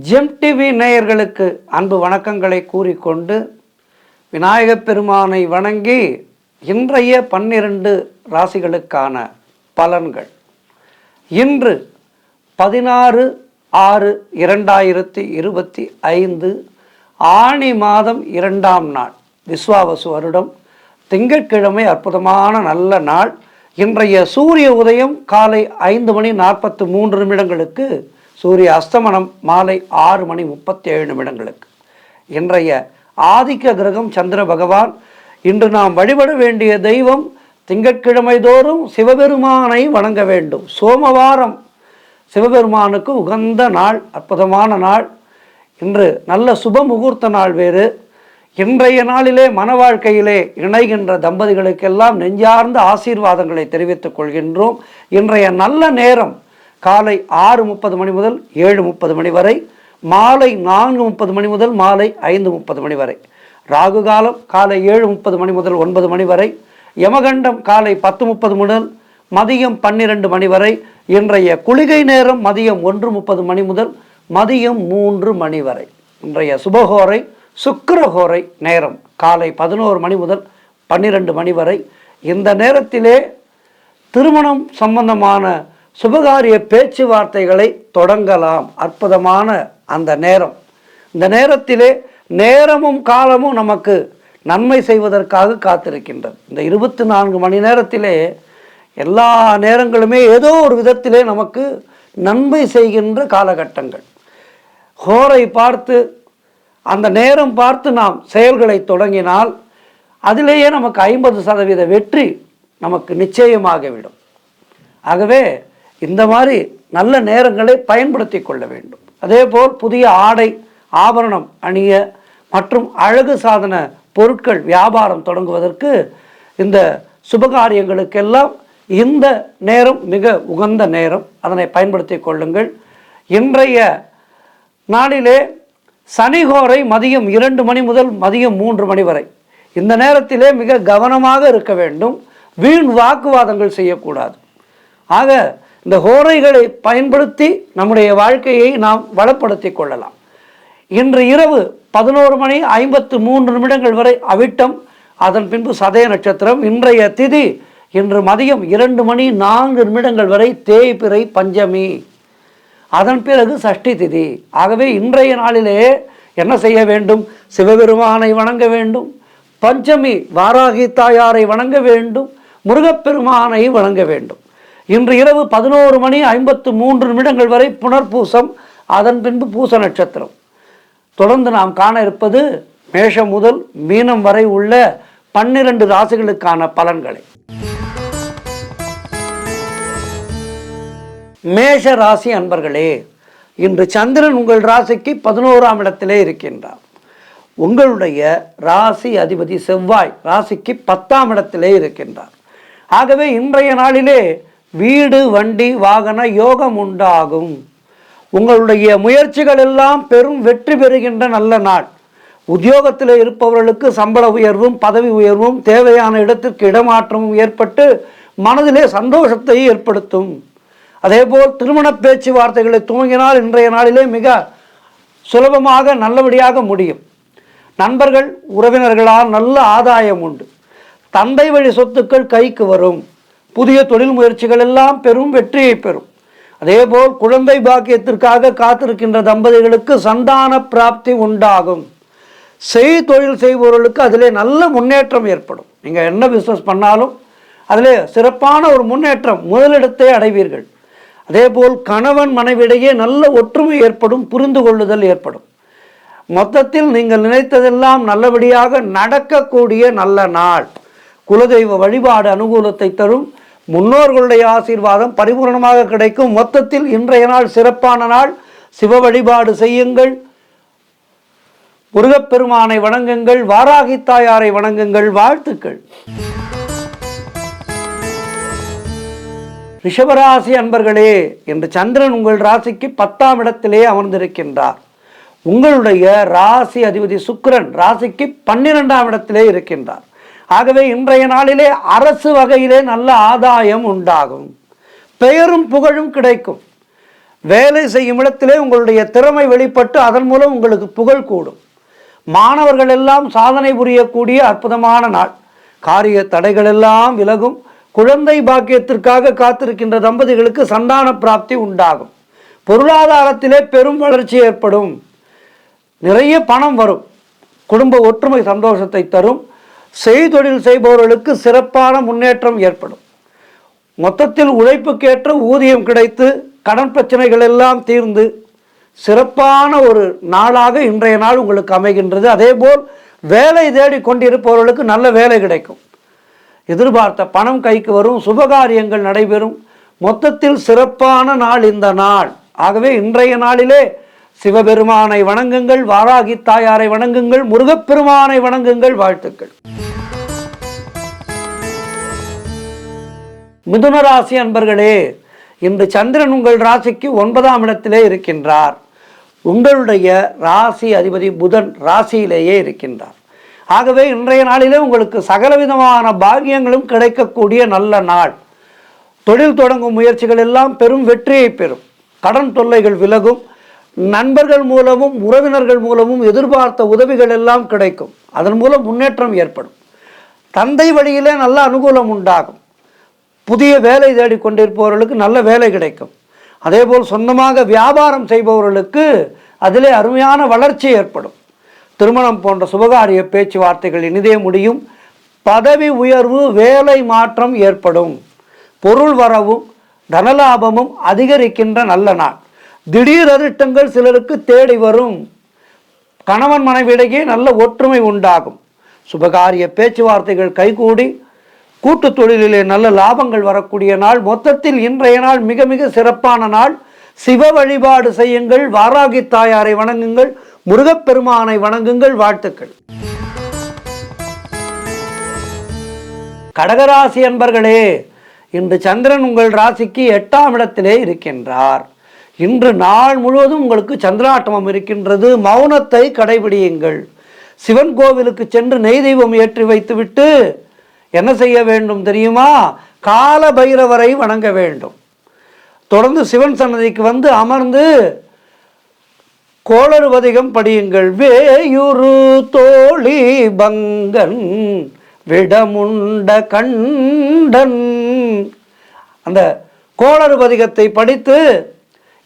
GeM TV நேயர்களுக்கு அன்பு வணக்கங்களை கூறிக்கொண்டு விநாயகப் பெருமானை வணங்கி இன்றைய 12 ராசிகளுக்கான பலன்கள். இன்று 16/6/2025 ஆனி மாதம் 2ஆம் நாள், விஸ்வாவசு வருடம், திங்கட்கிழமை. அற்புதமான நல்ல நாள். இன்றைய சூரிய உதயம் காலை 5:43 சூரிய அஸ்தமனம் மாலை 6:37. இன்றைய ஆதிக்க கிரகம் சந்திர பகவான். இன்று நாம் வழிபட வேண்டிய தெய்வம் திங்கட்கிழமை தோறும் சிவபெருமானை வணங்க வேண்டும். சோமவாரம் சிவபெருமானுக்கு உகந்த நாள், அற்புதமான நாள். இன்று நல்ல சுப முகூர்த்த நாள் வேறு. இன்றைய நாளிலே மன வாழ்க்கையிலே இணைகின்ற தம்பதிகளுக்கெல்லாம் நெஞ்சார்ந்த ஆசீர்வாதங்களை தெரிவித்துக் கொள்கின்றோம். இன்றைய நல்ல நேரம் காலை 6:30 முதல் 7:30 வரை, மாலை 4:30 முதல் மாலை 5:30 வரை. ராகு காலம் காலை 7:30 முதல் 9 வரை. யமகண்டம் காலை 10:30 முதல் மதியம் 12 வரை. இன்றைய குளிகை நேரம் மதியம் 1:30 முதல் மதியம் 3 வரை. இன்றைய சுபகோரை சுக்கிரஹோரை நேரம் காலை 11 முதல் 12 வரை. இந்த நேரத்திலே திருமணம் சம்பந்தமான சுபகாரிய பேச்சுவார்த்தைகளை தொடங்கலாம். அற்புதமான அந்த நேரம். இந்த நேரத்திலே நேரமும் காலமும் நமக்கு நன்மை செய்வதற்காக காத்திருக்கின்றது. இந்த 24 மணி நேரத்திலே எல்லா நேரங்களுமே ஏதோ ஒரு விதத்திலே நமக்கு நன்மை செய்கின்ற காலகட்டங்கள். ஹோரை பார்த்து அந்த நேரம் பார்த்து நாம் செயல்களை தொடங்கினால் அதிலேயே நமக்கு 50% வெற்றி நமக்கு நிச்சயமாகிவிடும். ஆகவே இந்த மாதிரி நல்ல நேரங்களை பயன்படுத்தி கொள்ள வேண்டும். அதேபோல் புதிய ஆடை ஆபரணம் அணிய மற்றும் அழகு சாதன பொருட்கள் வியாபாரம் தொடங்குவதற்கு இந்த சுபகாரியங்களுக்கெல்லாம் இந்த நேரம் மிக உகந்த நேரம். அதனை பயன்படுத்தி கொள்ளுங்கள். இன்றைய நாளிலே சனிகோரை மதியம் 2 முதல் மதியம் 3 வரை. இந்த நேரத்திலே மிக கவனமாக இருக்க வேண்டும். வீண் வாக்குவாதங்கள் செய்யக்கூடாது. ஆக இந்த ஹோரைகளை பயன்படுத்தி நம்முடைய வாழ்க்கையை நாம் வளப்படுத்தி கொள்ளலாம். இன்று இரவு 11:53 வரை அவிட்டம், அதன் பின்பு சதய நட்சத்திரம். இன்றைய திதி இன்று மதியம் 2:04 வரை தேய்பிறை பஞ்சமி, அதன் பிறகு சஷ்டி திதி. ஆகவே இன்றைய நாளிலே என்ன செய்ய வேண்டும்? சிவபெருமானை வணங்க வேண்டும். பஞ்சமி வாராகி தாயாரை வணங்க வேண்டும். முருகப்பெருமானை வணங்க வேண்டும். இன்று இரவு 11:53 வரை புனர்பூசம், அதன் பின்பு பூச நட்சத்திரம். தொடர்ந்து நாம் காண இருப்பது மேஷம் முதல் மீனம் வரை உள்ள 12 ராசிகளுக்கான பலன்களை. மேஷ ராசி அன்பர்களே, இன்று சந்திரன் உங்கள் ராசிக்கு 11ஆம் இடத்திலே இருக்கின்றார். உங்களுடைய ராசி அதிபதி செவ்வாய் ராசிக்கு 10ஆம் இடத்திலே இருக்கின்றார். ஆகவே இன்றைய நாளிலே வீடு வண்டி வாகன யோகம் உண்டாகும். உங்களுடைய முயற்சிகள் எல்லாம் பெரும் வெற்றி பெறுகின்ற நல்ல நாள். உத்தியோகத்தில் இருப்பவர்களுக்கு சம்பள உயர்வும் பதவி உயர்வும் தேவையான இடத்திற்கு இடமாற்றமும் ஏற்பட்டு மனதிலே சந்தோஷத்தை ஏற்படுத்தும். அதேபோல் திருமண பேச்சுவார்த்தைகளை துவங்கினால் இன்றைய நாளிலே மிக சுலபமாக நல்லபடியாக முடியும். நண்பர்கள் உறவினர்களால் நல்ல ஆதாயம் உண்டு. தந்தை வழி சொத்துக்கள் கைக்கு வரும். புதிய தொழில் முயற்சிகள் எல்லாம் பெரும் வெற்றியை பெறும். அதேபோல் குழந்தை பாக்கியத்திற்காக காத்திருக்கின்ற தம்பதிகளுக்கு சந்தான பிராப்தி உண்டாகும். தொழில் செய்பவர்களுக்கு அதிலே நல்ல முன்னேற்றம் ஏற்படும். நீங்கள் என்ன பிஸ்னஸ் பண்ணாலும் அதிலே சிறப்பான ஒரு முன்னேற்றம், முதலிடத்தை அடைவீர்கள். அதேபோல் கணவன் மனைவியிடையே நல்ல ஒற்றுமை ஏற்படும், புரிந்து கொள்ளுதல் ஏற்படும். மொத்தத்தில் நீங்கள் நினைத்ததெல்லாம் நல்லபடியாக நடக்கக்கூடிய நல்ல நாள். குலதெய்வ வழிபாடு அனுகூலத்தை தரும். முன்னோர்களுடைய ஆசீர்வாதம் பரிபூர்ணமாக கிடைக்கும். மொத்தத்தில் இன்றைய நாள் சிறப்பான நாள். சிவ வழிபாடு செய்யுங்கள். முருகப்பெருமானை வணங்குங்கள். வாராகி தாயாரை வணங்குங்கள். வாழ்த்துக்கள். ரிஷபராசி அன்பர்களே, இன்று சந்திரன் உங்கள் ராசிக்கு 10ஆம் இடத்திலே அமர்ந்திருக்கின்றார். உங்களுடைய ராசி அதிபதி சுக்கிரன் ராசிக்கு 12ஆம் இடத்திலே இருக்கின்றார். ஆகவே இன்றைய நாளிலே அரசு வகையிலே நல்ல ஆதாயம் உண்டாகும். பெயரும் புகழும் கிடைக்கும். வேலை செய்யும் இடத்திலே உங்களுடைய திறமை வெளிப்பட்டு அதன் மூலம் உங்களுக்கு புகழ் கூடும். மாணவர்கள் எல்லாம் சாதனை புரியக்கூடிய அற்புதமான நாள். காரிய தடைகள் எல்லாம் விலகும். குழந்தை பாக்கியத்திற்காக காத்திருக்கின்ற தம்பதிகளுக்கு சந்தான பிராப்தி உண்டாகும். பொருளாதாரத்திலே பெரும் வளர்ச்சி ஏற்படும். நிறைய பணம் வரும். குடும்ப ஒற்றுமை சந்தோஷத்தை தரும். செய்தொழில் செய்பவர்களுக்கு சிறப்பான முன்னேற்றம் ஏற்படும். மொத்தத்தில் உழைப்புக்கேற்ற ஊதியம் கிடைத்து கடன் பிரச்சனைகள் எல்லாம் தீர்ந்து சிறப்பான ஒரு நாளாக இன்றைய நாள் உங்களுக்கு அமைகின்றது. அதேபோல் வேலை தேடி கொண்டிருப்பவர்களுக்கு நல்ல வேலை கிடைக்கும். எதிர்பார்த்த பணம் கைக்கு வரும். சுபகாரியங்கள் நடைபெறும். மொத்தத்தில் சிறப்பான நாள் இந்த நாள். ஆகவே இன்றைய நாளிலே சிவபெருமானை வணங்குங்கள், வாராகி தாயாரை வணங்குங்கள், முருகப்பெருமானை வணங்குங்கள். வாழ்த்துக்கள். மிதுன ராசி அன்பர்களே, இன்று சந்திரன் உங்கள் ராசிக்கு 9ஆம் இடத்திலே இருக்கின்றார். உங்களுடைய ராசி அதிபதி புதன் ராசியிலேயே இருக்கின்றார். ஆகவே இன்றைய நாளிலே உங்களுக்கு சகலவிதமான பாக்கியங்களும் கிடைக்கக்கூடிய நல்ல நாள். தொழில் தொடங்கும் முயற்சிகள் எல்லாம் பெரும் வெற்றியை பெறும். கடன் தொல்லைகள் விலகும். நண்பர்கள் மூலமும் உறவினர்கள் மூலமும் எதிர்பார்த்த உதவிகள் எல்லாம் கிடைக்கும். அதன் மூலம் முன்னேற்றம் ஏற்படும். தந்தை வழியிலே நல்ல அனுகூலம் உண்டாகும். புதிய வேலை தேடிக்கொண்டிருப்பவர்களுக்கு நல்ல வேலை கிடைக்கும். அதேபோல் சொந்தமாக வியாபாரம் செய்பவர்களுக்கு அதிலே அருமையான வளர்ச்சி ஏற்படும். திருமணம் போன்ற சுபகாரிய பேச்சுவார்த்தைகள் இனிதே முடியும். பதவி உயர்வு, வேலை மாற்றம் ஏற்படும். பொருள் வரவும் தனலாபமும் அதிகரிக்கின்ற நல்ல நாள். திடீர் அதிர்ஷ்டங்கள் சிலருக்கு தேடி வரும். கணவன் மனைவியிடையே நல்ல ஒற்றுமை உண்டாகும். சுபகாரிய பேச்சுவார்த்தைகள் கைகூடி கூட்டு தொழிலிலே நல்ல லாபங்கள் வரக்கூடிய நாள். மொத்தத்தில் இன்றைய நாள் மிக மிக சிறப்பான நாள். சிவ வழிபாடு செய்யுங்கள், வாராகி தாயாரை வணங்குங்கள், முருகப்பெருமானை வணங்குங்கள். வாழ்த்துக்கள். கடகராசி அன்பர்களே, இன்று சந்திரன் உங்கள் ராசிக்கு 8ஆம் இடத்திலே இருக்கின்றார். இன்று நாள் முழுவதும் உங்களுக்கு சந்திராட்டமம் இருக்கின்றது. மௌனத்தை கடைபிடியுங்கள். சிவன் கோவிலுக்கு சென்று நெய் தெய்வம் ஏற்றி வைத்துவிட்டு என்ன செய்ய வேண்டும் தெரியுமா? கால பைரவரை வணங்க வேண்டும். தொடர்ந்து சிவன் சன்னதிக்கு வந்து அமர்ந்து கோளறுவதிகம் படியுங்கள். வேயுரு தோழி பங்கன் விடமுண்ட கண்டன், அந்த கோளறுவதிகத்தை படித்து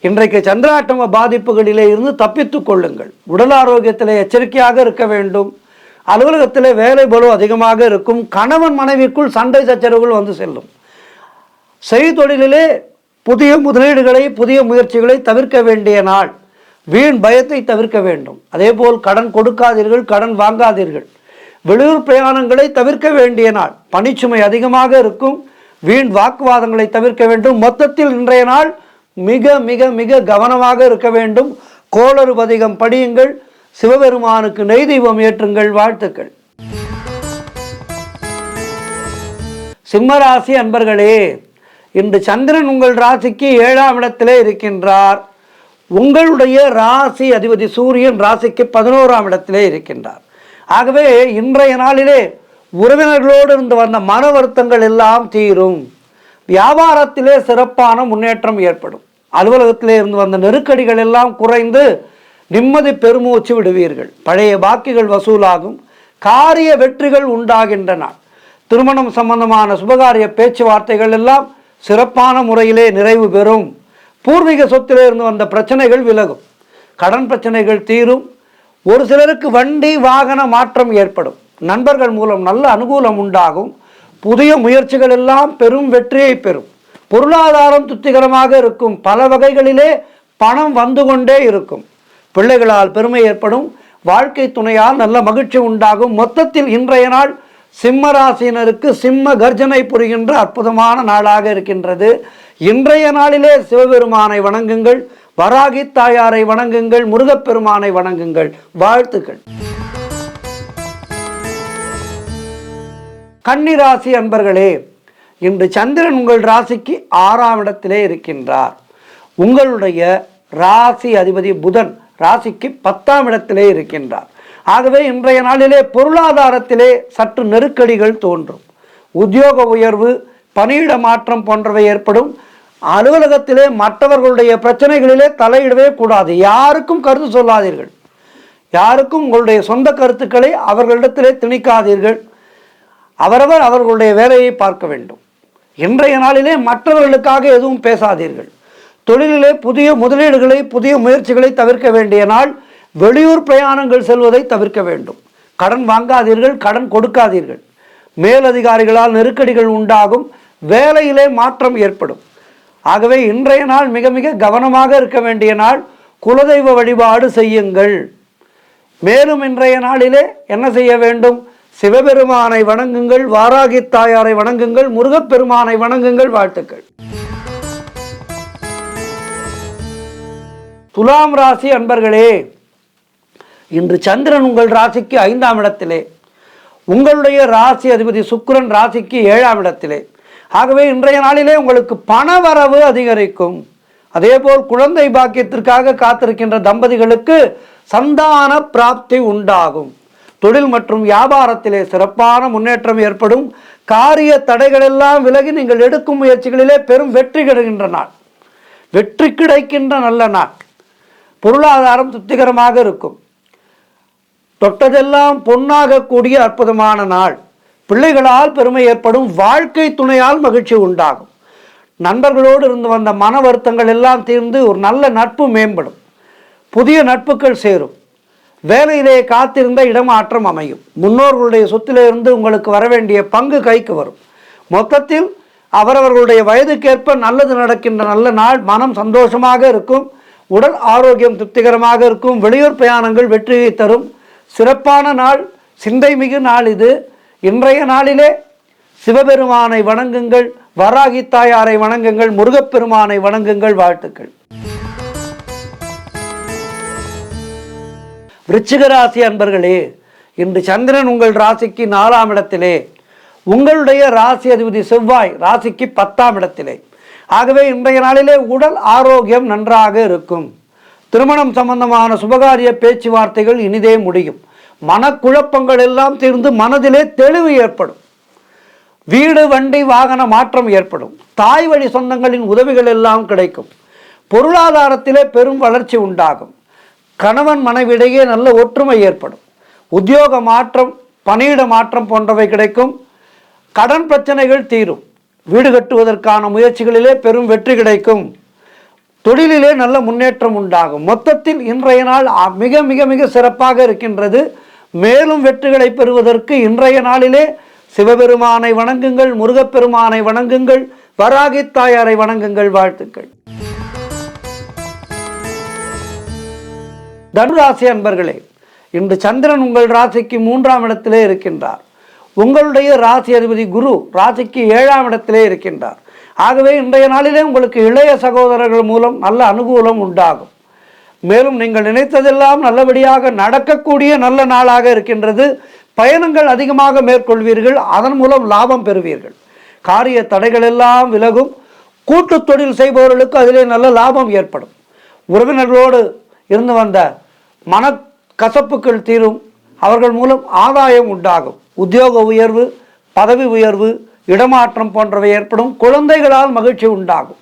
இன்றைக்கு சந்திராட்டம பாதிப்புகளிலே இருந்து தப்பித்துக் கொள்ளுங்கள். உடல் ஆரோக்கியத்திலே எச்சரிக்கையாக இருக்க வேண்டும். அலுவலகத்திலே வேலை பளு அதிகமாக இருக்கும். கணவன் மனைவிக்குள் சண்டை சச்சரவுகள் வந்து செல்லும். செய்தொழிலே புதிய முதலீடுகளை, புதிய முயற்சிகளை தவிர்க்க வேண்டிய நாள். வீண் பயத்தை தவிர்க்க வேண்டும். அதேபோல் கடன் கொடுக்காதீர்கள், கடன் வாங்காதீர்கள். வெளியூர் பிரயாணங்களை தவிர்க்க வேண்டிய நாள். பணிச்சுமை அதிகமாக இருக்கும். வீண் வாக்குவாதங்களை தவிர்க்க வேண்டும். மொத்தத்தில் இன்றைய நாள் மிக மிக மிக கவனமாக இருக்க வேண்டும். கோளறுவதிகம் படியுங்கள். சிவபெருமானுக்கு நெய் தெய்வம் ஏற்றுங்கள். வாழ்த்துக்கள். சிம்மராசி அன்பர்களே, இன்று சந்திரன் உங்கள் ராசிக்கு 7ஆம் இடத்திலே இருக்கின்றார். உங்களுடைய ராசி அதிபதி சூரியன் ராசிக்கு 11ஆம் இடத்திலே இருக்கின்றார். ஆகவே இன்றைய நாளிலே உறவினர்களோடு இருந்து வந்த மன வருத்தங்கள் எல்லாம் தீரும். வியாபாரத்திலே சிறப்பான முன்னேற்றம் ஏற்படும். அலுவலகத்திலே இருந்து வந்த நெருக்கடிகள் எல்லாம் குறைந்து நிம்மதி பெருமூச்சு விடுவீர்கள். பழைய பாக்கிகள் வசூலாகும். காரிய வெற்றிகள் உண்டாகின்றன. திருமணம் சம்பந்தமான சுபகாரிய பேச்சுவார்த்தைகள் எல்லாம் சிறப்பான முறையிலே நிறைவு பெறும். பூர்வீக சொத்திலே இருந்து வந்த பிரச்சனைகள் விலகும். கடன் பிரச்சனைகள் தீரும். ஒரு சிலருக்கு வண்டி வாகன மாற்றம் ஏற்படும். நண்பர்கள் மூலம் நல்ல அனுகூலம் உண்டாகும். புதிய முயற்சிகள் எல்லாம் பெரும் வெற்றியை பெறும். பொருளாதாரம் திருப்திகரமாக இருக்கும். பல வகைகளிலே பணம் வந்து கொண்டே இருக்கும். பிள்ளைகளால் பெருமை ஏற்படும். வாழ்க்கை துணையால் நல்ல மகிழ்ச்சி உண்டாகும். மொத்தத்தில் இன்றைய நாள் சிம்ம ராசியினருக்கு சிம்ம கர்ஜனை புரிகின்ற அற்புதமான நாளாக இருக்கின்றது. இன்றைய நாளிலே சிவபெருமானை வணங்குங்கள், வராகி தாயாரை வணங்குங்கள், முருகப்பெருமானை வணங்குங்கள். வாழ்த்துக்கள். கன்னிராசி அன்பர்களே, இன்று சந்திரன் உங்கள் ராசிக்கு 6ஆம் இடத்திலே இருக்கின்றார். உங்களுடைய ராசி அதிபதி புதன் ராசிக்கு 10ஆம் இடத்திலே இருக்கின்றார். ஆகவே இன்றைய நாளிலே பொருளாதாரத்திலே சற்று நெருக்கடிகள் தோன்றும். உத்தியோக உயர்வு, பணியிட மாற்றம் போன்றவை ஏற்படும். அலுவலகத்திலே மற்றவர்களுடைய பிரச்சனைகளிலே தலையிடவே கூடாது. யாருக்கும் கருத்து சொல்லாதீர்கள். யாருக்கும் உங்களுடைய சொந்த கருத்துக்களை அவர்களிடத்திலே திணிக்காதீர்கள். அவரவர் அவர்களுடைய வேலையை பார்க்க வேண்டும். இன்றைய நாளிலே மற்றவர்களுக்காக எதுவும் பேசாதீர்கள். தொழிலிலே புதிய முதலீடுகளை, புதிய முயற்சிகளை தவிர்க்க வேண்டிய நாள். வெளியூர் பிரயாணங்கள் செல்வதை தவிர்க்க வேண்டும். கடன் வாங்காதீர்கள், கடன் கொடுக்காதீர்கள். மேலதிகாரிகளால் நெருக்கடிகள் உண்டாகும். வேலையிலே மாற்றம் ஏற்படும். ஆகவே இன்றைய நாள் மிக மிக கவனமாக இருக்க வேண்டிய நாள். குலதெய்வ வழிபாடு செய்யுங்கள். மேலும் இன்றைய நாளிலே என்ன செய்ய வேண்டும்? சிவபெருமானை வணங்குங்கள், வாராகி தாயாரை வணங்குங்கள், முருகப்பெருமானை வணங்குங்கள். வாழ்த்துக்கள். துலாம் ராசி அன்பர்களே, இன்று சந்திரன் உங்கள் ராசிக்கு 5ஆம் இடத்திலே, உங்களுடைய ராசி அதிபதி சுக்கிரன் ராசிக்கு 7ஆம் இடத்திலே. ஆகவே இன்றைய நாளிலே உங்களுக்கு பணவரவு அதிகரிக்கும். அதேபோல் குழந்தை பாக்கியத்திற்காக காத்திருக்கின்ற தம்பதிகளுக்கு சந்தான பிராப்தி உண்டாகும். தொழில் மற்றும் வியாபாரத்திலே சிறப்பான முன்னேற்றம் ஏற்படும். காரிய தடைகளெல்லாம் விலகி நீங்கள் எடுக்கும் முயற்சிகளிலே பெரும் வெற்றி கிடைக்கின்ற நாள். வெற்றி கிடைக்கின்ற நல்ல நாள். பொருளாதாரம் திருப்திகரமாக இருக்கும். தொட்டதெல்லாம் பொன்னாக கூடிய அற்புதமான நாள். பிள்ளைகளால் பெருமை ஏற்படும். வாழ்க்கை துணையால் மகிழ்ச்சி உண்டாகும். நண்பர்களோடு இருந்து வந்த மன வருத்தங்கள் எல்லாம் தீர்ந்து ஒரு நல்ல நட்பு மேம்படும். புதிய நட்புகள் சேரும். வேலையிலே காத்திருந்த இடமாற்றம் அமையும். முன்னோர்களுடைய சொத்திலிருந்து உங்களுக்கு வரவேண்டிய பங்கு கைக்கு வரும். மொத்தத்தில் அவரவர்களுடைய வயதுக்கேற்ப நல்லது நடக்கின்ற நல்ல நாள். மனம் சந்தோஷமாக இருக்கும். உடல் ஆரோக்கியம் திருப்திகரமாக இருக்கும். வெளியூர் பிரயாணங்கள் வெற்றியை தரும். சிறப்பான நாள். சிந்தை மிகு நாள் இது. இன்றைய நாளிலே சிவபெருமானை வணங்குங்கள், வராகி தாயாரை வணங்குங்கள், முருகப்பெருமானை வணங்குங்கள். வாழ்த்துக்கள். விருச்சிக ராசி அன்பர்களே, இன்று சந்திரன் உங்கள் ராசிக்கு 4ஆம் இடத்திலே, உங்களுடைய ராசி அதிபதி செவ்வாய் ராசிக்கு 10ஆம் இடத்திலே. ஆகவே இன்றைய நாளிலே உடல் ஆரோக்கியம் நன்றாக இருக்கும். திருமணம் சம்பந்தமான சுபகாரிய பேச்சுவார்த்தைகள் இனிதே முடியும். மனக்குழப்பங்கள் எல்லாம் தீர்ந்து மனதிலே தெளிவு ஏற்படும். வீடு, வண்டி, வாகன மாற்றம் ஏற்படும். தாய் வழி சொந்தங்களின் உதவிகள் எல்லாம் கிடைக்கும். பொருளாதாரத்திலே பெரும் வளர்ச்சி உண்டாகும். கணவன் மனைவிடையே நல்ல ஒற்றுமை ஏற்படும். உத்தியோக மாற்றம், பணியிட மாற்றம் போன்றவை கிடைக்கும். கடன் பிரச்சனைகள் தீரும். வீடு கட்டுவதற்கான முயற்சிகளிலே பெரும் வெற்றி கிடைக்கும். தொழிலிலே நல்ல முன்னேற்றம் உண்டாகும். மொத்தத்தில் இன்றைய நாள் மிக மிக மிக சிறப்பாக இருக்கின்றது. மேலும் வெற்றிகளை பெறுவதற்கு இன்றைய நாளிலே சிவபெருமானை வணங்குங்கள், முருகப்பெருமானை வணங்குங்கள், வராகி தாயாரை வணங்குங்கள். வாழ்த்துக்கள். தனுராசி அன்பர்களே, இன்று சந்திரன் உங்கள் ராசிக்கு 3ஆம் இடத்திலே இருக்கின்றார். உங்களுடைய ராசி அதிபதி குரு ராசிக்கு 7ஆம் இடத்திலே இருக்கின்றார். ஆகவே இன்றைய நாளிலே உங்களுக்கு இளைய சகோதரர்கள் மூலம் நல்ல அனுகூலம் உண்டாகும். மேலும் நீங்கள் நினைத்ததெல்லாம் நல்லபடியாக நடக்கக்கூடிய நல்ல நாளாக இருக்கின்றது. பயணங்கள் அதிகமாக மேற்கொள்வீர்கள். அதன் மூலம் லாபம் பெறுவீர்கள். காரிய தடைகள் எல்லாம் விலகும். கூட்டு தொழில் செய்பவர்களுக்கு அதிலே நல்ல லாபம் ஏற்படும். உறவினர்களோடு இருந்து வந்த மனக்கசப்புகள் தீரும். அவர்கள் மூலம் ஆதாயம் உண்டாகும். உத்தியோக உயர்வு, பதவி உயர்வு, இடமாற்றம் போன்றவை ஏற்படும். குழந்தைகளால் மகிழ்ச்சி உண்டாகும்.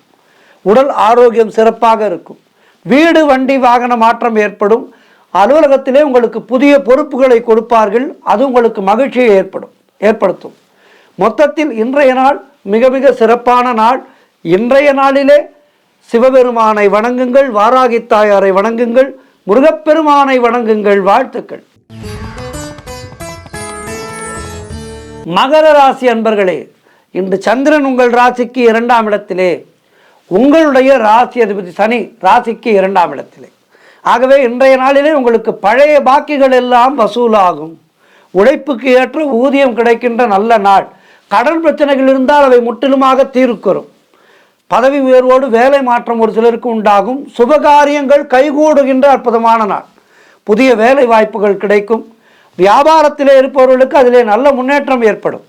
உடல் ஆரோக்கியம் சிறப்பாக இருக்கும். வீடு, வண்டி, வாகன மாற்றம் ஏற்படும். அலுவலகத்திலே உங்களுக்கு புதிய பொறுப்புகளை கொடுப்பார்கள். அது உங்களுக்கு மகிழ்ச்சியை ஏற்படுத்தும். மொத்தத்தில் இன்றைய நாள் மிக மிக சிறப்பான நாள். இன்றைய நாளிலே சிவபெருமானை வணங்குங்கள், வாராகி தாயாரை வணங்குங்கள், முருகப்பெருமானை வணங்குங்கள். வாழ்த்துக்கள். மகர ராசி அன்பர்களே, இன்று சந்திரன் உங்கள் ராசிக்கு 2ஆம் இடத்திலே, உங்களுடைய ராசி அதிபதி சனி ராசிக்கு 2ஆம் இடத்திலே. ஆகவே இன்றைய நாளிலே உங்களுக்கு பழைய பாக்கிகள் எல்லாம் வசூலாகும். உழைப்புக்கு ஏற்ற ஊதியம் கிடைக்கின்ற நல்ல நாள். கடன் பிரச்சனைகள் இருந்தால் அவை முற்றிலுமாக தீர்க்கரும். பதவி உயர்வோடு வேலை மாற்றம் ஒரு சிலருக்கு உண்டாகும். சுபகாரியங்கள் கைகூடுகின்ற அற்புதமான நாள். புதிய வேலை வாய்ப்புகள் கிடைக்கும். வியாபாரத்திலே இருப்பவர்களுக்கு அதிலே நல்ல முன்னேற்றம் ஏற்படும்.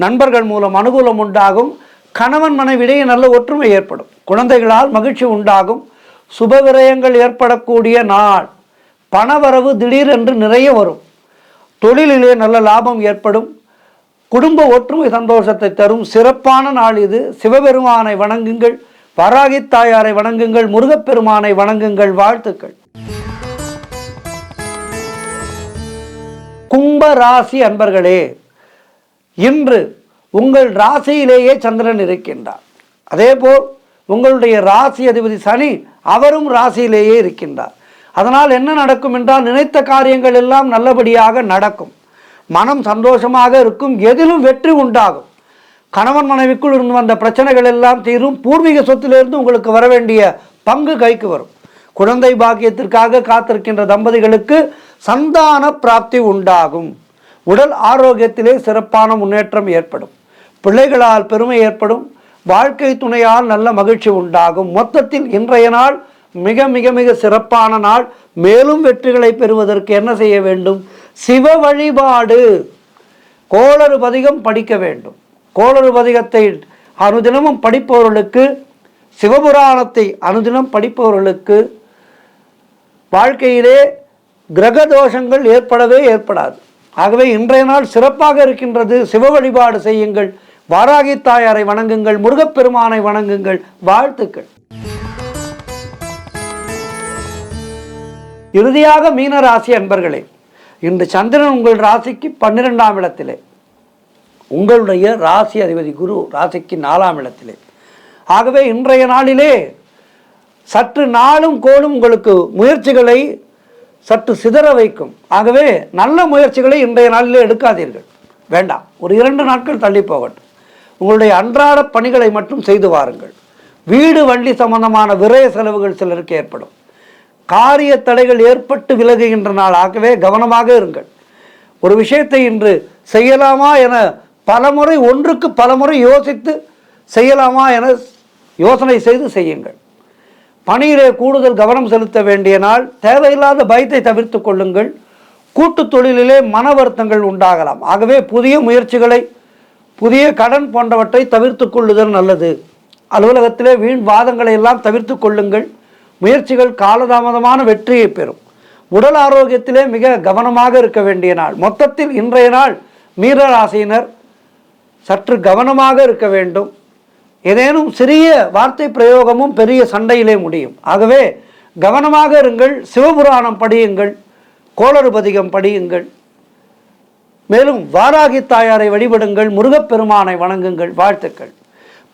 நண்பர்கள் மூலம் அனுகூலம் உண்டாகும். கணவன் மனைவிடையே நல்ல ஒற்றுமை ஏற்படும். குழந்தைகளால் மகிழ்ச்சி உண்டாகும். சுப விரயங்கள் ஏற்படக்கூடிய நாள். பணவரவு திடீரென்று நிறைய வரும். தொழிலிலே நல்ல லாபம் ஏற்படும். குடும்ப ஒற்றுமை சந்தோஷத்தை தரும் சிறப்பான நாள் இது. சிவபெருமானை வணங்குங்கள், வராகி தாயாரை வணங்குங்கள், முருகப்பெருமானை வணங்குங்கள். வாழ்த்துக்கள். கும்ப ராசி அன்பர்களே, இன்று உங்கள் ராசியிலேயே சந்திரன் இருக்கின்றார். அதேபோல் உங்களுடைய ராசி அதிபதி சனி அவரும் ராசியிலேயே இருக்கின்றார். அதனால் என்ன நடக்கும் என்றால், நினைத்த காரியங்கள் எல்லாம் நல்லபடியாக நடக்கும். மனம் சந்தோஷமாக இருக்கும். எதிலும் வெற்றி உண்டாகும். கணவன் மனைவிக்குள் இருந்து வந்த பிரச்சனைகள் எல்லாம் தீரும். பூர்வீக சொத்திலிருந்து உங்களுக்கு வர வேண்டிய பங்கு கைக்கு வரும். குழந்தை பாக்கியத்திற்காக காத்திருக்கின்ற தம்பதிகளுக்கு சந்தான பிராப்தி உண்டாகும். உடல் ஆரோக்கியத்திலே சிறப்பான முன்னேற்றம் ஏற்படும். பிள்ளைகளால் பெருமை ஏற்படும். வாழ்க்கை துணையால் நல்ல மகிழ்ச்சி உண்டாகும். மொத்தத்தில் இன்றைய நாள் மிக மிக மிக சிறப்பான நாள். மேலும் வெற்றிகளை பெறுவதற்கு என்ன செய்ய வேண்டும்? சிவ வழிபாடு. கோளறு பதிகம் படிக்க வேண்டும். கோளறு பதிகத்தை அனுதினமும் படிப்பவர்களுக்கு, சிவபுராணத்தை அனுதினம் படிப்பவர்களுக்கு வாழ்க்கையிலே கிரக தோஷங்கள் ஏற்படவே ஏற்படாது. ஆகவே இன்றைய நாள் சிறப்பாக இருக்கின்றது. சிவ வழிபாடு செய்யுங்கள். வாராகி தாயாரை வணங்குங்கள், முருகப்பெருமானை வணங்குங்கள். வாழ்த்துக்கள். இறுதியாக மீன ராசி அன்பர்களே, இன்று சந்திரன் உங்கள் ராசிக்கு 12ஆம் இடத்திலே, உங்களுடைய ராசி அதிபதி குரு ராசிக்கு 4ஆம் இடத்திலே. ஆகவே இன்றைய நாளிலே சற்று நாளும் கோளும் உங்களுக்கு முயற்சிகளை சற்று சிதற வைக்கும். ஆகவே நல்ல முயற்சிகளை இன்றைய நாளிலே எடுக்காதீர்கள். வேண்டாம், ஒரு 2 நாட்கள் தள்ளி போகட்டும். உங்களுடைய அன்றாட பணிகளை மட்டும் செய்து வாருங்கள். வீடு வண்டி சம்பந்தமான விரய செலவுகள் சிலருக்கு ஏற்படும். காரிய தடைகள் ஏற்பட்டு விலகுகின்ற நாள். ஆகவே கவனமாக இருங்கள். ஒரு விஷயத்தை இன்று செய்யலாமா என பலமுறை, ஒன்றுக்கு பலமுறை யோசித்து செய்யலாமா என யோசனை செய்து செய்யுங்கள். பணியிலே கூடுதல் கவனம் செலுத்த வேண்டிய நாள். தேவையில்லாத பயத்தை தவிர்த்து கொள்ளுங்கள். கூட்டு தொழிலிலே மன வருத்தங்கள் உண்டாகலாம். ஆகவே புதிய முயற்சிகளை, புதிய கடன் போன்றவற்றை தவிர்த்து கொள்ளுதல் நல்லது. அலுவலகத்திலே வீண் வாதங்களை எல்லாம் தவிர்த்து கொள்ளுங்கள். முயற்சிகள் காலதாமதமான வெற்றியை பெறும். உடல் ஆரோக்கியத்திலே மிக கவனமாக இருக்க வேண்டிய நாள். மொத்தத்தில் இன்றைய நாள் மீன ராசியினர் சற்று கவனமாக இருக்க வேண்டும். ஏதேனும் சிறிய வார்த்தை பிரயோகமும் பெரிய சண்டையிலே முடியும். ஆகவே கவனமாக இருங்கள். சிவபுராணம் படியுங்கள், கோளறு பதிகம் படியுங்கள். மேலும் வாராகி தாயாரை வழிபடுங்கள், முருகப்பெருமானை வணங்குங்கள். வாழ்த்துக்கள்.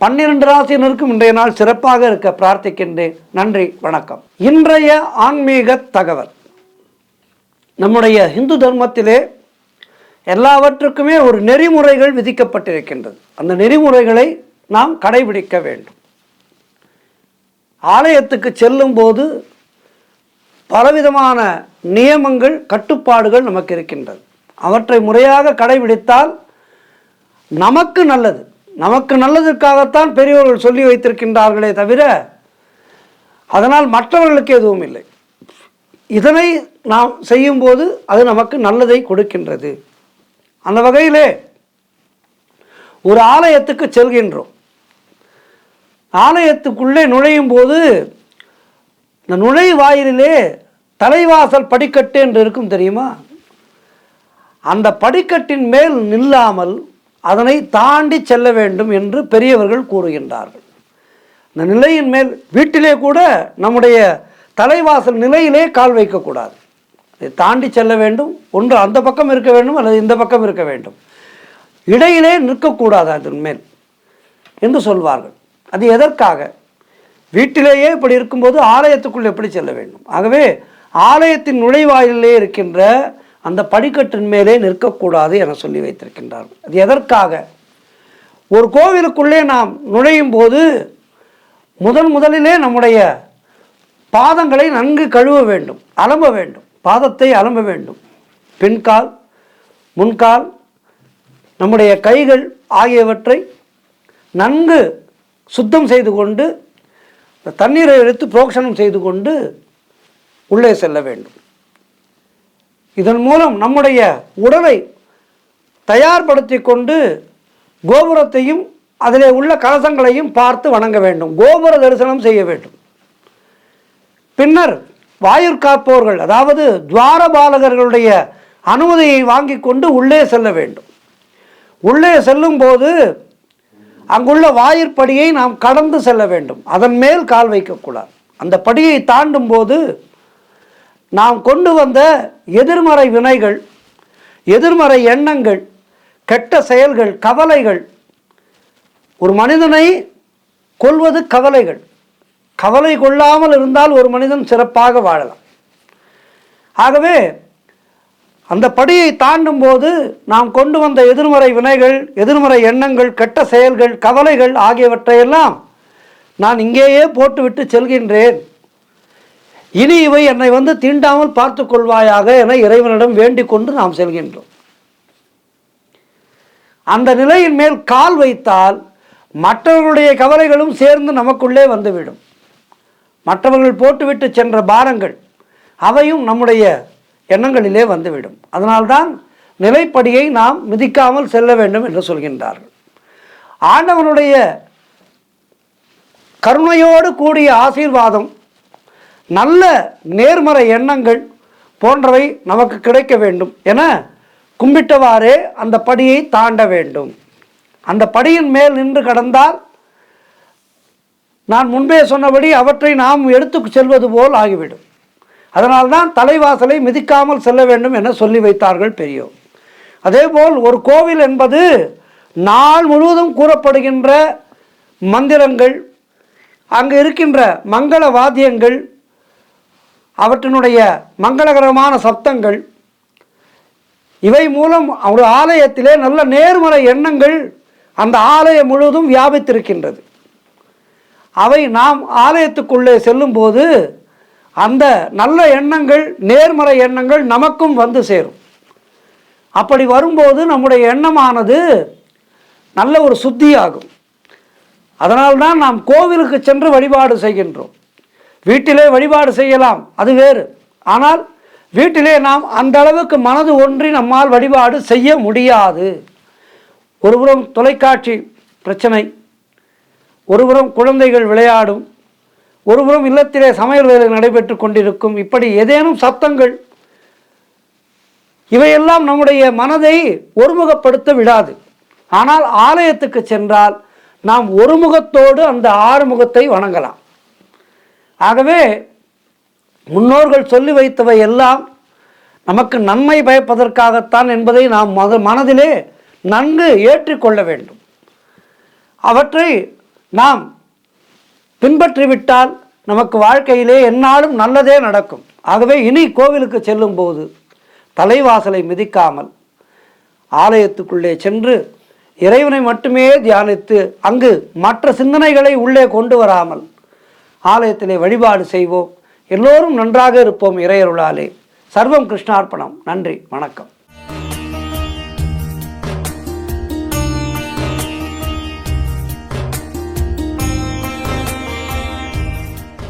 12 ராசியினருக்கும் இன்றைய நாள் சிறப்பாக இருக்க பிரார்த்திக்கின்றேன். நன்றி, வணக்கம். இன்றைய ஆன்மீக தகவல். நம்முடைய இந்து தர்மத்திலே எல்லாவற்றுக்குமே ஒரு நெறிமுறைகள் விதிக்கப்பட்டிருக்கின்றது. அந்த நெறிமுறைகளை நாம் கடைபிடிக்க வேண்டும். ஆலயத்துக்கு செல்லும் போது பலவிதமான நியமங்கள், கட்டுப்பாடுகள் நமக்கு இருக்கின்றது. அவற்றை முறையாக கடைபிடித்தால் நமக்கு நல்லது. நமக்கு நல்லதற்காகத்தான் பெரியவர்கள் சொல்லி வைத்திருக்கின்றார்களே தவிர அதனால் மற்றவர்களுக்கு எதுவும் இல்லை. இதனை நாம் செய்யும்போது அது நமக்கு நல்லதை கொடுக்கின்றது. அந்த வகையிலே ஒரு ஆலயத்துக்கு செல்கின்றோம். ஆலயத்துக்குள்ளே நுழையும் போது இந்த நுழைவாயிலே தலைவாசல் படிக்கட்டு என்று இருக்கும், தெரியுமா? அந்த படிக்கட்டின் மேல் நில்லாமல் அதனை தாண்டி செல்ல வேண்டும் என்று பெரியவர்கள் கூறுகின்றார்கள். இந்த நிலையின் மேல் வீட்டிலே கூட நம்முடைய தலைவாசல் நிலையிலே கால் வைக்கக்கூடாது. அதை தாண்டி செல்ல வேண்டும். ஒன்று அந்த பக்கம் இருக்க வேண்டும் அல்லது இந்த பக்கம் இருக்க வேண்டும். இடையிலே நிற்கக்கூடாது அதன் மேல் என்று சொல்வார்கள். அது எதற்காக? வீட்டிலேயே இப்படி இருக்கும்போது ஆலயத்துக்குள் எப்படி செல்ல வேண்டும்? ஆகவே ஆலயத்தின் நுழைவாயிலே இருக்கின்ற அந்த படிக்கட்டின் மேலே நிற்கக்கூடாது என சொல்லி வைத்திருக்கின்றார்கள். அது எதற்காக? ஒரு கோவிலுக்குள்ளே நாம் நுழையும் போது முதலிலே நம்முடைய பாதங்களை நன்கு கழுவ வேண்டும், அலம்ப வேண்டும். பாதத்தை அலம்ப வேண்டும். பின்கால், முன்கால், நம்முடைய கைகள் ஆகியவற்றை நன்கு சுத்தம் செய்து கொண்டு தண்ணீரை எடுத்து புரோக்ஷனம் செய்து கொண்டு உள்ளே செல்ல வேண்டும். இதன் மூலம் நம்முடைய உடலை தயார்படுத்தி கொண்டு கோபுரத்தையும் அதிலே உள்ள கலசங்களையும் பார்த்து வணங்க வேண்டும். கோபுர தரிசனம் செய்ய வேண்டும். பின்னர் வாயிற் காப்பவர்கள், அதாவது துவாரபாலகர்களுடைய அனுமதியை வாங்கி கொண்டு உள்ளே செல்ல வேண்டும். உள்ளே செல்லும் போது அங்குள்ள வாயிற்படியை நாம் கடந்து செல்ல வேண்டும். அதன் மேல் கால் வைக்கக்கூடாது. அந்த படியை தாண்டும் போது நாம் கொண்டு வந்த எதிர்மறை வினைகள், எதிர்மறை எண்ணங்கள், கெட்ட செயல்கள், கவலைகள், ஒரு மனிதனை கொல்வது கவலைகள். கவலை கொள்ளாமல் இருந்தால் ஒரு மனிதன் சிறப்பாக வாழலாம். ஆகவே அந்த படியை தாண்டும் போது நாம் கொண்டு வந்த எதிர்மறை வினைகள், எதிர்மறை எண்ணங்கள், கெட்ட செயல்கள், கவலைகள் ஆகியவற்றையெல்லாம் நான் இங்கேயே போட்டுவிட்டு செல்கின்றேன். இனி இவை என்னை தீண்டாமல் பார்த்து கொள்வாயாக என இறைவனிடம் வேண்டிக் கொண்டு நாம் செல்கின்றோம். அந்த நிலையின் மேல் கால் வைத்தால் மற்றவர்களுடைய கவலைகளும் சேர்ந்து நமக்குள்ளே வந்துவிடும். மற்றவர்கள் போட்டுவிட்டு சென்ற பாரங்கள் அவையும் நம்முடைய எண்ணங்களிலே வந்துவிடும். அதனால்தான் நிலைப்படியை நாம் மிதிக்காமல் செல்ல வேண்டும் என்று சொல்கின்றார்கள். ஆண்டவனுடைய கருணையோடு கூடிய ஆசீர்வாதம், நல்ல நேர்மறை எண்ணங்கள் போன்றவை நமக்கு கிடைக்க வேண்டும் என கும்பிட்டவாறே அந்த படியை தாண்ட வேண்டும். அந்த படியின் மேல் நின்று கடந்தால் நான் முன்பே சொன்னபடி அவற்றை நாம் எடுத்து செல்வது போல் ஆகிவிடும். அதனால்தான் தலைவாசலை மிதிக்காமல் செல்ல வேண்டும் என சொல்லி வைத்தார்கள் பெரியோர். அதேபோல் ஒரு கோவில் என்பது நாள் முழுவதும் கூறப்படுகின்ற மந்திரங்கள், அங்கு இருக்கின்ற மங்கள வாத்தியங்கள், அவற்றினுடைய மங்களகரமான சப்தங்கள், இவை மூலம் ஒரு ஆலயத்திலே நல்ல நேர்மறை எண்ணங்கள் அந்த ஆலயம் முழுவதும் வியாபித்திருக்கின்றது. அவை நாம் ஆலயத்துக்குள்ளே செல்லும்போது அந்த நல்ல எண்ணங்கள், நேர்மறை எண்ணங்கள் நமக்கும் வந்து சேரும். அப்படி வரும்போது நம்முடைய எண்ணமானது நல்ல ஒரு சுத்தியாகும். அதனால்தான் நாம் கோவிலுக்கு சென்று வழிபாடு செய்கின்றோம். வீட்டிலே வழிபாடு செய்யலாம், அது வேறு. ஆனால் வீட்டிலே நாம் அந்த அளவுக்கு மனது ஒன்றி நம்மால் வழிபாடு செய்ய முடியாது. ஒருபுறம் தொலைக்காட்சி பிரச்சனை, ஒருபுறம் குழந்தைகள் விளையாடும், ஒருபுறம் இல்லத்திலே சமையல் வேலை நடைபெற்று கொண்டிருக்கும், இப்படி ஏதேனும் சத்தங்கள், இவையெல்லாம் நம்முடைய மனதை ஒருமுகப்படுத்த விடாது. ஆனால் ஆலயத்துக்கு சென்றால் நாம் ஒருமுகத்தோடு அந்த ஆறுமுகத்தை வணங்கலாம். ஆகவே முன்னோர்கள் சொல்லி வைத்தவை எல்லாம் நமக்கு நன்மை பயப்பதற்காகத்தான் என்பதை நாம் மனதிலே நன்கு ஏற்றிக்கொள்ள வேண்டும். அவற்றை நாம் பின்பற்றிவிட்டால் நமக்கு வாழ்க்கையிலே எந்நாளும் நல்லதே நடக்கும். ஆகவே இனி கோவிலுக்கு செல்லும் போது தலைவாசலை மிதிக்காமல் ஆலயத்துக்குள்ளே சென்று இறைவனை மட்டுமே தியானித்து அங்கு மற்ற சிந்தனைகளை உள்ளே கொண்டு வராமல் ஆலயத்திலே வழிபாடு செய்வோம். எல்லோரும் நன்றாக இருப்போம் இறையருளாலே. சர்வம் கிருஷ்ணார்ப்பணம். நன்றி, வணக்கம்.